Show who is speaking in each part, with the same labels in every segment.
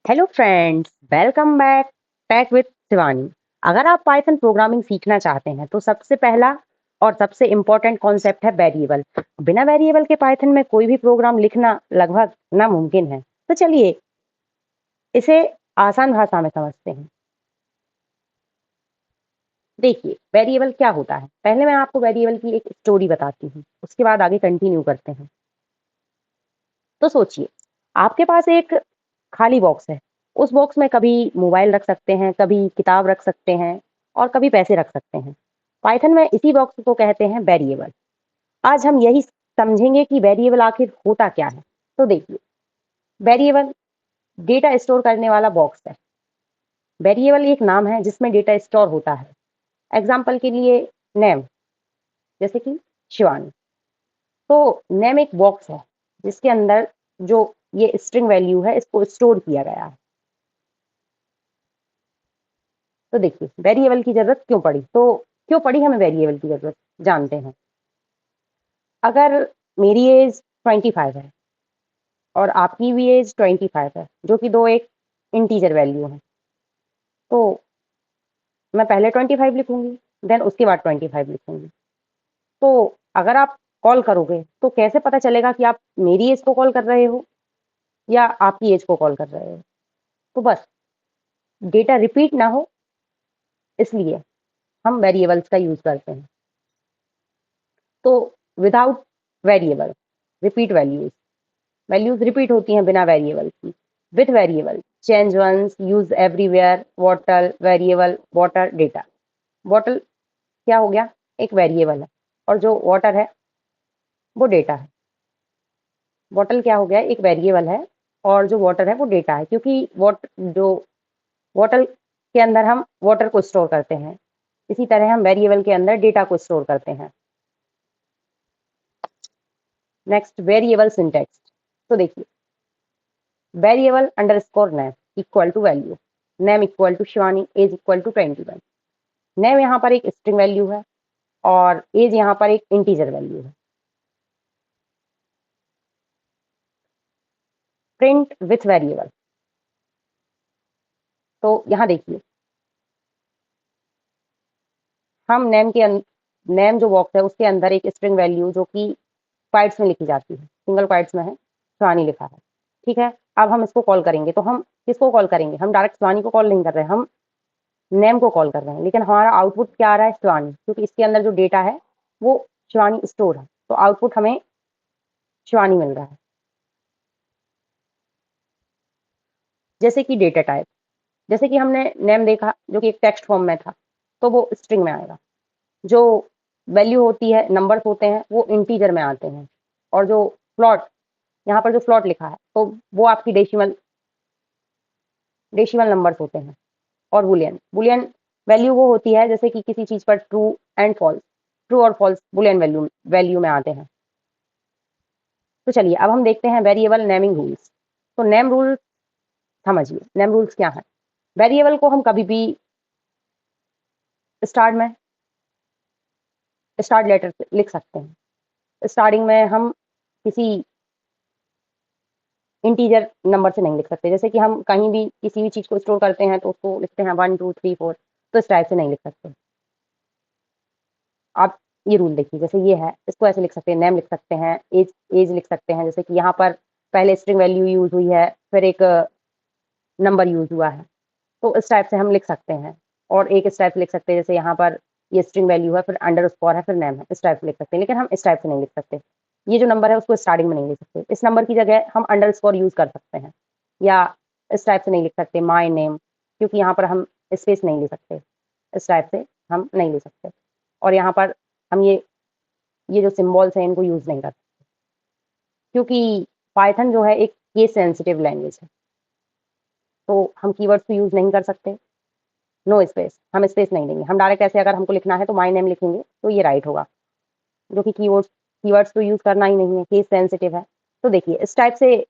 Speaker 1: Hello friends, welcome back tech with Shivani. अगर आप Python programming सीखना चाहते हैं तो सबसे पहला और सबसे इम्पोर्टेंट कॉन्सेप्ट है वेरिएबल। बिना वेरिएबल के पाइथन में कोई भी प्रोग्राम लिखना लगभग नामुमकिन है। तो चलिए इसे आसान भाषा में समझते हैं। देखिए वेरिएबल क्या होता है, पहले मैं आपको वेरिएबल की एक स्टोरी बताती हूँ, उसके बाद आगे कंटिन्यू करते हैं। तो सोचिए, आपके पास एक खाली बॉक्स है। उस बॉक्स में कभी मोबाइल रख सकते हैं, कभी किताब रख सकते हैं और कभी पैसे रख सकते हैं। पाइथन में इसी बॉक्स को कहते हैं वेरिएबल। आज हम यही समझेंगे कि वेरिएबल आखिर होता क्या है। तो देखिए, वेरिएबल डेटा स्टोर करने वाला बॉक्स है। वेरिएबल एक नाम है जिसमें डेटा स्टोर होता है। एग्जाम्पल के लिए नेम, जैसे कि शिवानी। तो नेम एक बॉक्स है जिसके अंदर जो ये स्ट्रिंग वैल्यू है इसको स्टोर किया गया है। तो देखिए वेरिएबल की जरूरत क्यों पड़ी, तो क्यों पड़ी हमें वेरिएबल की जरूरत, जानते हैं। अगर मेरी एज 25 है और आपकी भी एज 25 है, जो कि दो एक इंटीजर वैल्यू है, तो मैं पहले 25 लिखूंगी, देन उसके बाद 25 लिखूंगी। तो अगर आप कॉल करोगे तो कैसे पता चलेगा कि आप मेरी एज को कॉल कर रहे हो या आपकी एज को कॉल कर रहे हो? तो बस डेटा रिपीट ना हो, इसलिए हम वेरिएबल्स का यूज करते हैं। तो without variable repeat values, values repeat होती हैं बिना वेरिएबल की। With variable change once, use everywhere, bottle variable, water data. Bottle क्या हो गया, एक वेरिएबल है, और जो वाटर है वो डेटा है। बॉटल क्या हो गया, एक वेरिएबल है, और जो वाटर है वो डेटा है, क्योंकि जो बॉटल के अंदर हम वाटर को स्टोर करते हैं, इसी तरह हम वेरिएबल के अंदर डेटा को स्टोर करते हैं। Next, variable syntax. तो देखिए, variable underscore name equal to value, name equal to Shivani, age equal to 21। Name यहाँ पर एक स्ट्रिंग वैल्यू है और एज यहाँ पर एक इंटीजर वैल्यू है। Print with variable. तो यहाँ देखिए, हम नेम जो बॉक्स है उसके अंदर एक स्ट्रिंग वैल्यू जो कि क्वाइट्स में लिखी जाती है, सिंगल क्वाइट्स में है, शिवानी लिखा है। ठीक है, अब हम इसको कॉल करेंगे तो हम किसको कॉल करेंगे? हम डायरेक्ट शिवानी को कॉल नहीं कर रहे हैं, हम नेम को कॉल कर रहे हैं, लेकिन हमारा आउटपुट क्या आ रहा है? शिवानी, क्योंकि इसके अंदर जो डेटा है वो शिवानी स्टोर है, तो आउटपुट हमें शिवानी मिल रहा है। जैसे कि डेटा टाइप, जैसे कि हमने नेम देखा जो कि एक टेक्स्ट फॉर्म में था, तो वो स्ट्रिंग में आएगा। जो वैल्यू होती है, नंबर्स होते हैं, वो इंटीजर में आते हैं। और जो फ्लॉट, यहाँ पर जो फ्लॉट लिखा है तो वो आपकी डेसिमल डेसिमल नंबर्स होते हैं। और बुलियन, बुलियन वैल्यू वो होती है जैसे कि किसी चीज पर ट्रू एंड फॉल्स, ट्रू और फॉल्स बुलियन वैल्यू वैल्यू में आते हैं। तो चलिए अब हम देखते हैं वेरिएबल नेमिंग रूल्स। तो नेम रूल समझिए, नेम रूल्स क्या है। वेरिएबल को हम कभी भी स्टार्ट में स्टार्ट लेटर से लिख सकते हैं। स्टार्टिंग में हम किसी इंटीजर नंबर से नहीं लिख सकते, जैसे कि हम कहीं भी किसी भी चीज को स्टोर करते हैं तो उसको लिखते हैं 1 2 3 4, तो इस टाइप से नहीं लिख सकते। आप ये रूल देखिए, जैसे ये है, इसको ऐसे लिख सकते हैं, नेम लिख सकते हैं, एज एज लिख सकते हैं, जैसे कि यहाँ पर पहले स्ट्रिंग वैल्यू यूज हुई है, फिर एक नंबर यूज हुआ है, तो इस टाइप से हम लिख सकते हैं। और एक इस टाइप से लिख सकते हैं, जैसे यहाँ पर ये स्ट्रिंग वैल्यू है, फिर अंडर स्कोर है, फिर नेम है, इस टाइप से लिख सकते हैं। लेकिन हम इस टाइप से नहीं लिख सकते, ये जो नंबर है उसको स्टार्टिंग में नहीं लिख सकते, इस नंबर की जगह हम अंडर स्कोर यूज कर सकते हैं। या इस टाइप से नहीं लिख सकते माई नेम, क्योंकि यहाँ पर हम स्पेस नहीं ले सकते, इस टाइप से हम नहीं ले सकते। और यहाँ पर हम ये जो सिम्बॉल्स हैं इनको यूज नहीं कर सकते, क्योंकि पाइथन जो है एक केस सेंसिटिव लैंग्वेज है, तो हम कीवर्ड्स को यूज नहीं कर सकते। नो स्पेस, हम स्पेस नहीं देंगे, हम डायरेक्ट ऐसे अगर हमको लिखना है तो माई नेम लिखेंगे तो ये राइट होगा, जो कि कीवर्ड्स तो यूज करना ही नहीं है, केस सेंसिटिव है। तो देखिए इस टाइप से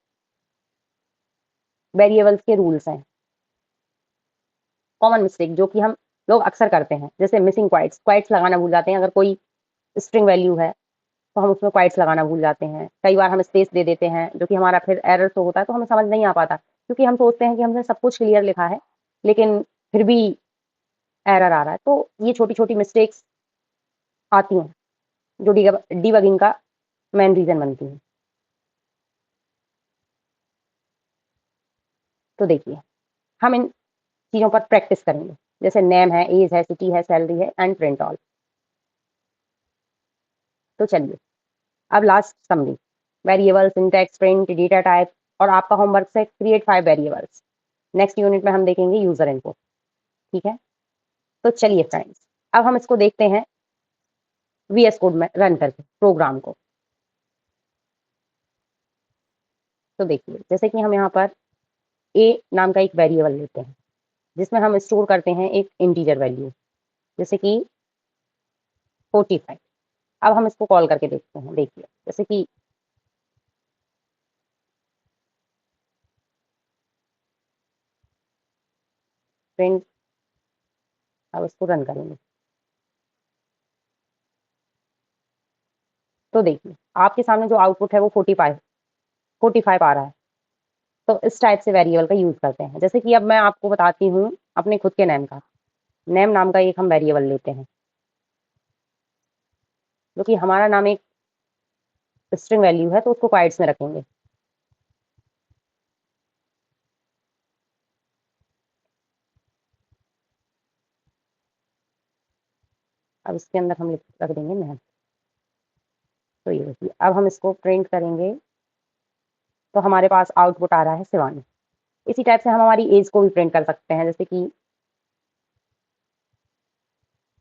Speaker 1: वेरिएबल्स के रूल्स हैं। कॉमन मिस्टेक जो कि हम लोग अक्सर करते हैं, जैसे मिसिंग क्वाइट्स, क्वाइट्स लगाना भूल जाते हैं। अगर कोई स्ट्रिंग वैल्यू है तो हम उसमें क्वाइट्स लगाना भूल जाते हैं। कई बार हम स्पेस दे देते हैं, जो कि हमारा फिर एरर तो होता है, तो हमें समझ नहीं आ पाता क्योंकि हम सोचते हैं कि हमने सब कुछ क्लियर लिखा है, लेकिन फिर भी एरर आ रहा है। तो ये छोटी-छोटी मिस्टेक्स आती हैं, जो डीबगिंग का मेन रीज़न बनती हैं। तो देखिए, हम इन चीज़ों पर प्रैक्टिस करेंगे। जैसे नेम है, एज है, सिटी है, सैलरी है एंड प्रिंट ऑल। तो चलिए, अब last summary, variable, syntax, print, data type और आपका होमवर्क है क्रिएट 5 वेरिएबल्स। नेक्स्ट यूनिट में हम देखेंगे यूजर इनपुट। ठीक है? तो चलिए फ्रेंड्स, अब हम इसको देखते हैं वीएस कोड में रन करके प्रोग्राम को। तो देखिए, जैसे कि हम यहाँ पर ए नाम का एक वेरिएबल लेते हैं, जिसमें हम स्टोर करते हैं एक इंटीजर वैल्यू, जैसे कि 45। अब हम इसको कॉल करके देखते हैं। देखिए, जैसे कि प्रिंट, अब इसको रन करेंगे। तो देखिए, आपके सामने जो आउटपुट है वो 45 आ रहा है। तो इस टाइप से वेरिएबल का यूज़ करते हैं। जैसे कि अब मैं आपको बताती हूँ अपने खुद के नेम का। नेम नाम का एक हम वेरिएबल लेते हैं, जो कि हमारा नाम एक स्ट्रिंग वैल्यू है, तो उसको क्वाइट्स में रखेंगे। अब इसके अंदर हम रख देंगे नेम। तो ये देखिए, अब हम इसको प्रिंट करेंगे, तो हमारे पास आउटपुट आ रहा है शिवानी। इसी टाइप से हम हमारी एज को भी प्रिंट कर सकते हैं, जैसे कि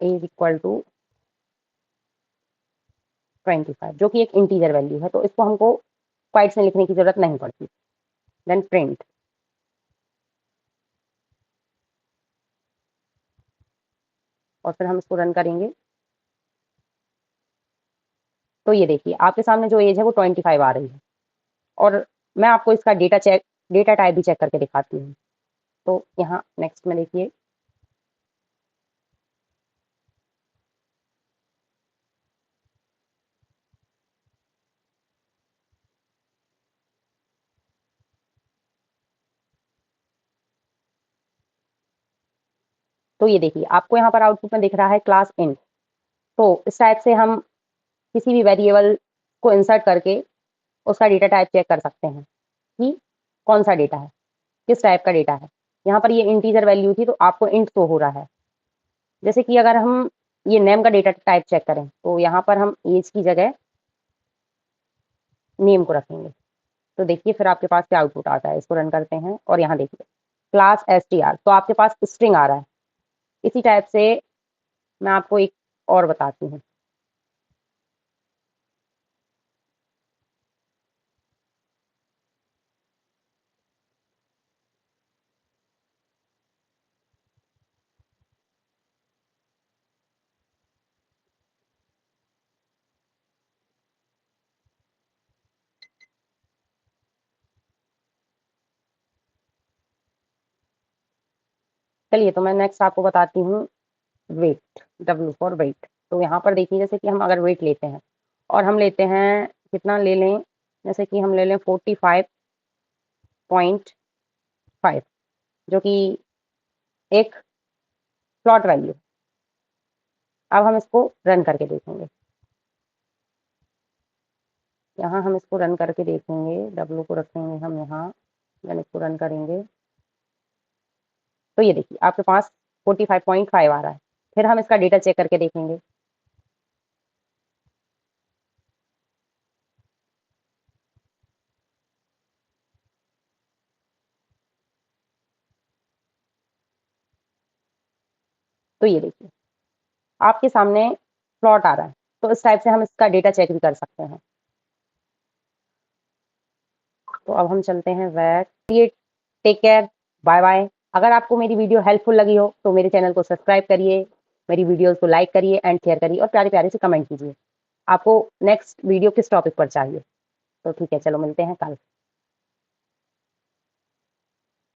Speaker 1: एज इक्वल टू 25, जो कि एक इंटीजर वैल्यू है, तो इसको हमको क्वाइट्स में लिखने की जरूरत नहीं पड़ती। देन प्रिंट, और फिर हम इसको रन करेंगे। तो ये देखिए, आपके सामने जो एज है वो 25 आ रही है। और मैं आपको इसका डेटा टाइप भी चेक करके दिखाती हूँ। तो यहाँ नेक्स्ट में देखिए, तो ये देखिए, आपको यहाँ पर आउटपुट में दिख रहा है क्लास इंट। तो इस टाइप से हम किसी भी वेरिएबल को इंसर्ट करके उसका डेटा टाइप चेक कर सकते हैं कि कौन सा डेटा है, किस टाइप का डेटा है। यहाँ पर ये इंटीजर वैल्यू थी, तो आपको इंट शो हो रहा है। जैसे कि अगर हम ये नेम का डेटा टाइप चेक करें, तो यहाँ पर हम एज की जगह नेम को रखेंगे। तो देखिए, फिर आपके पास क्या आउटपुट आता है। इसको रन करते हैं और यहाँ देखिए क्लास str, तो आपके पास स्ट्रिंग आ रहा है। इसी टाइप से मैं आपको एक और बताती हूँ। चलिए, तो मैं नेक्स्ट आपको बताती हूँ वेट, W फॉर वेट। तो यहाँ पर देखिए, जैसे कि हम अगर वेट लेते हैं और हम लेते हैं, कितना ले लें, जैसे कि हम ले लें 45.5, जो कि एक प्लॉट वैल्यू। अब हम इसको रन करके देखेंगे। यहाँ हम इसको रन करके देखेंगे, W को रखेंगे हम यहाँ, देन इसको रन करेंगे। तो ये देखिए, आपके पास 45.5 आ रहा है। फिर हम इसका डेटा चेक करके देखेंगे। तो ये देखिए, आपके सामने प्लॉट आ रहा है। तो इस टाइप से हम इसका डेटा चेक भी कर सकते हैं। तो अब हम चलते हैं back. Take care, bye bye. अगर आपको मेरी वीडियो हेल्पफुल लगी हो तो मेरे चैनल को सब्सक्राइब करिए, मेरी वीडियोस को लाइक करिए एंड शेयर करिए, और प्यारे प्यारे से कमेंट कीजिए आपको नेक्स्ट वीडियो किस टॉपिक पर चाहिए। तो ठीक है, चलो मिलते हैं कल।